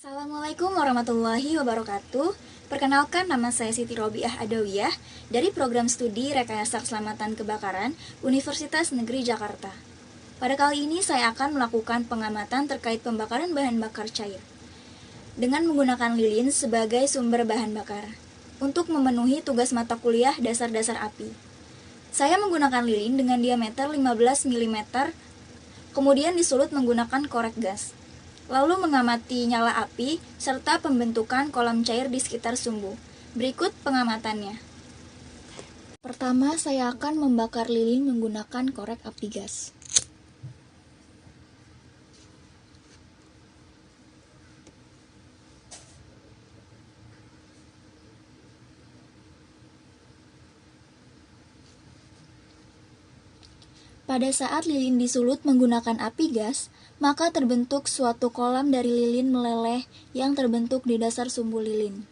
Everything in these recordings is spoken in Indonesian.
Assalamualaikum warahmatullahi wabarakatuh. Perkenalkan, nama saya Siti Robiah Adawiyah dari Program Studi Rekayasa Keselamatan Kebakaran Universitas Negeri Jakarta. Pada kali ini saya akan melakukan pengamatan terkait pembakaran bahan bakar cair dengan menggunakan lilin sebagai sumber bahan bakar untuk memenuhi tugas mata kuliah dasar-dasar api. Saya menggunakan lilin dengan diameter 15 mm, kemudian disulut menggunakan korek gas. Lalu mengamati nyala api serta pembentukan kolam cair di sekitar sumbu. Berikut pengamatannya. Pertama, saya akan membakar lilin menggunakan korek api gas. Pada saat lilin disulut menggunakan api gas, maka terbentuk suatu kolam dari lilin meleleh yang terbentuk di dasar sumbu lilin.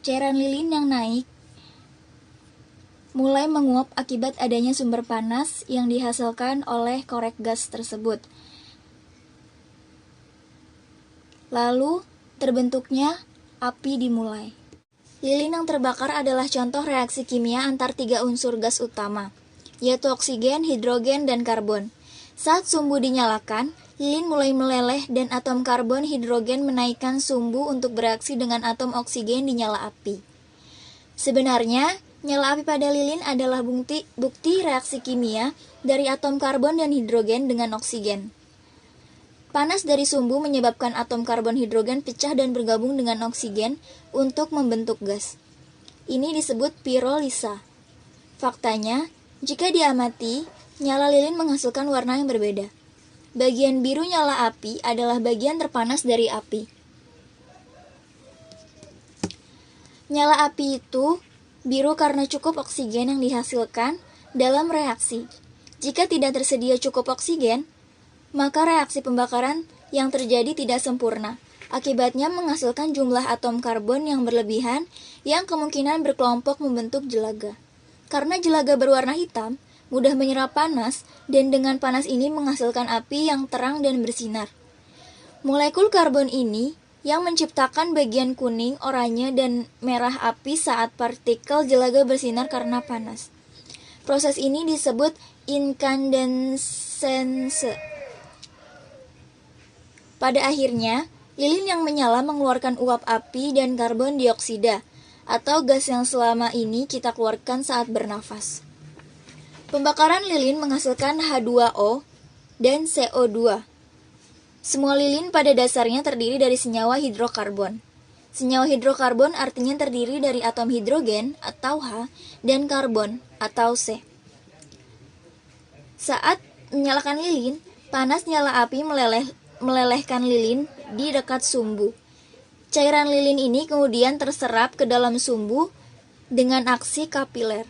Cairan lilin yang naik mulai menguap akibat adanya sumber panas yang dihasilkan oleh korek gas tersebut. Lalu terbentuknya api dimulai. Lilin yang terbakar adalah contoh reaksi kimia antar tiga unsur gas utama, yaitu oksigen, hidrogen, dan karbon. Saat sumbu dinyalakan, lilin mulai meleleh dan atom karbon hidrogen menaikkan sumbu untuk bereaksi dengan atom oksigen di nyala api. Sebenarnya, nyala api pada lilin adalah bukti reaksi kimia dari atom karbon dan hidrogen dengan oksigen. Panas dari sumbu menyebabkan atom karbon hidrogen pecah dan bergabung dengan oksigen untuk membentuk gas. Ini disebut pirolisa. Faktanya, jika diamati, nyala lilin menghasilkan warna yang berbeda. Bagian biru nyala api adalah bagian terpanas dari api. Nyala api itu biru karena cukup oksigen yang dihasilkan dalam reaksi. Jika tidak tersedia cukup oksigen, maka reaksi pembakaran yang terjadi tidak sempurna. Akibatnya menghasilkan jumlah atom karbon yang berlebihan yang kemungkinan berkelompok membentuk jelaga. Karena jelaga berwarna hitam, mudah menyerap panas, dan dengan panas ini menghasilkan api yang terang dan bersinar. Molekul karbon ini yang menciptakan bagian kuning, oranye, dan merah api saat partikel jelaga bersinar karena panas. Proses ini disebut inkandensense. Pada akhirnya, lilin yang menyala mengeluarkan uap api dan karbon dioksida, atau gas yang selama ini kita keluarkan saat bernafas. Pembakaran lilin menghasilkan H2O dan CO2. Semua lilin pada dasarnya terdiri dari senyawa hidrokarbon. Senyawa hidrokarbon artinya terdiri dari atom hidrogen atau H dan karbon atau C. Saat menyalakan lilin, panas nyala api melelehkan lilin di dekat sumbu. Cairan lilin ini kemudian terserap ke dalam sumbu dengan aksi kapiler.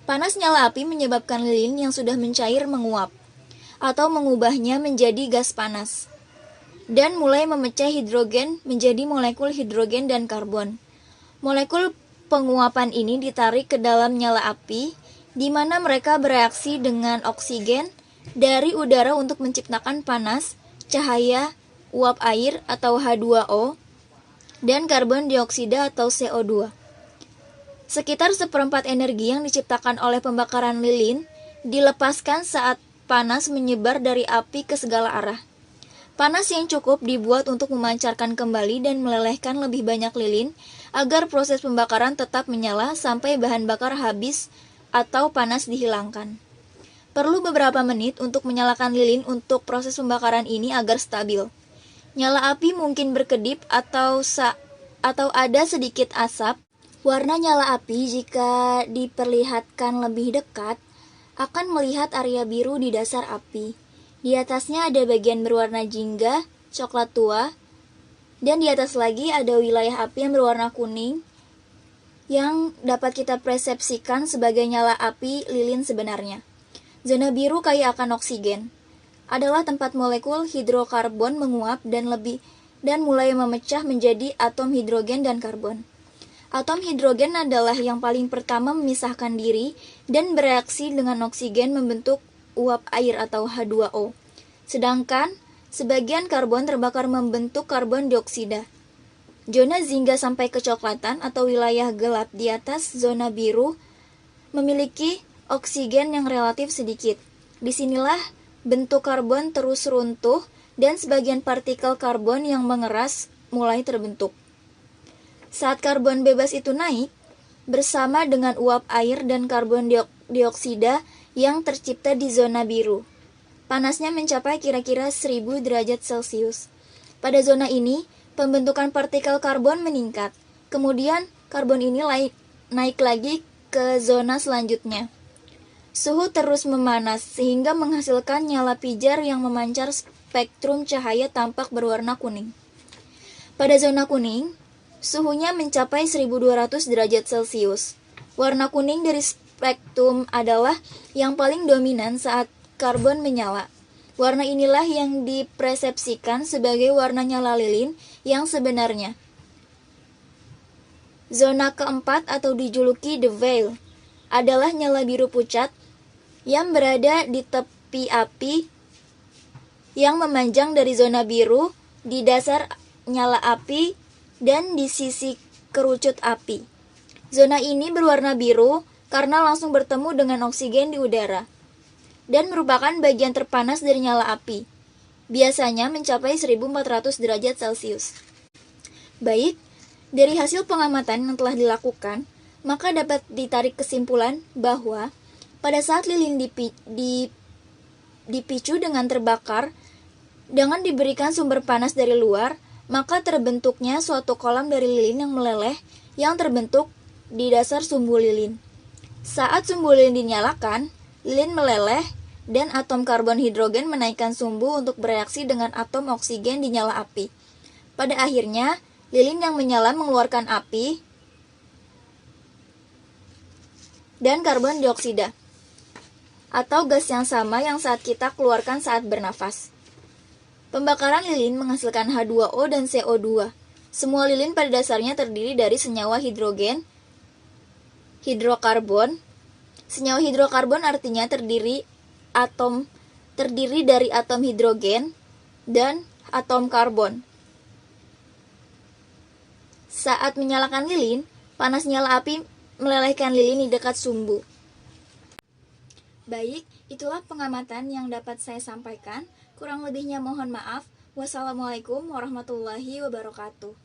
Panas nyala api menyebabkan lilin yang sudah mencair menguap, atau mengubahnya menjadi gas panas, dan mulai memecah hidrogen menjadi molekul hidrogen dan karbon. Molekul penguapan ini ditarik ke dalam nyala api, di mana mereka bereaksi dengan oksigen dari udara untuk menciptakan panas, cahaya, uap air atau H2O, dan karbon dioksida atau CO2. Sekitar seperempat energi yang diciptakan oleh pembakaran lilin dilepaskan saat panas menyebar dari api ke segala arah. Panas yang cukup dibuat untuk memancarkan kembali dan melelehkan lebih banyak lilin agar proses pembakaran tetap menyala sampai bahan bakar habis atau panas dihilangkan. Perlu beberapa menit untuk menyalakan lilin untuk proses pembakaran ini agar stabil. Nyala api mungkin berkedip atau ada sedikit asap. Warna nyala api jika diperlihatkan lebih dekat akan melihat area biru di dasar api. Di atasnya ada bagian berwarna jingga, coklat tua, dan di atas lagi ada wilayah api yang berwarna kuning yang dapat kita persepsikan sebagai nyala api lilin sebenarnya. Zona biru kaya akan oksigen adalah tempat molekul hidrokarbon menguap dan mulai memecah menjadi atom hidrogen dan karbon. Atom hidrogen adalah yang paling pertama memisahkan diri dan bereaksi dengan oksigen membentuk uap air atau H2O. Sedangkan Sebagian karbon terbakar membentuk karbon dioksida. Zona jingga sampai kecoklatan atau wilayah gelap di atas zona biru memiliki oksigen yang relatif sedikit. Disinilah bentuk karbon terus runtuh dan sebagian partikel karbon yang mengeras mulai terbentuk. Saat karbon bebas itu naik, bersama dengan uap air dan karbon dioksida yang tercipta di zona biru, panasnya mencapai kira-kira 1000 derajat Celcius. Pada zona ini, pembentukan partikel karbon meningkat. Kemudian, karbon ini naik lagi ke zona selanjutnya. Suhu terus memanas sehingga menghasilkan nyala pijar yang memancar spektrum cahaya tampak berwarna kuning. Pada zona kuning, suhunya mencapai 1200 derajat Celcius. Warna kuning dari spektrum adalah yang paling dominan saat karbon menyala. Warna inilah yang dipersepsikan sebagai warna nyala lilin yang sebenarnya. Zona keempat atau dijuluki The Veil adalah nyala biru pucat yang berada di tepi api yang memanjang dari zona biru di dasar nyala api dan di sisi kerucut api. Zona ini berwarna biru karena langsung bertemu dengan oksigen di udara dan merupakan bagian terpanas dari nyala api. Biasanya mencapai 1400 derajat Celcius. Baik, dari hasil pengamatan yang telah dilakukan, maka dapat ditarik kesimpulan bahwa pada saat lilin dipicu dengan terbakar, dengan diberikan sumber panas dari luar, maka terbentuknya suatu kolam dari lilin yang meleleh yang terbentuk di dasar sumbu lilin. Saat sumbu lilin dinyalakan, lilin meleleh dan atom karbon hidrogen menaikkan sumbu untuk bereaksi dengan atom oksigen di nyala api. Pada akhirnya, lilin yang menyala mengeluarkan api dan karbon dioksida, atau gas yang sama yang saat kita keluarkan saat bernafas. Pembakaran lilin menghasilkan H2O dan CO2. Semua lilin pada dasarnya terdiri dari senyawa hidrokarbon. Senyawa hidrokarbon artinya terdiri dari atom hidrogen dan atom karbon. Saat menyalakan lilin, panas nyala api melelehkan lilin di dekat sumbu. Baik, itulah pengamatan yang dapat saya sampaikan. Kurang lebihnya mohon maaf. Wassalamualaikum warahmatullahi wabarakatuh.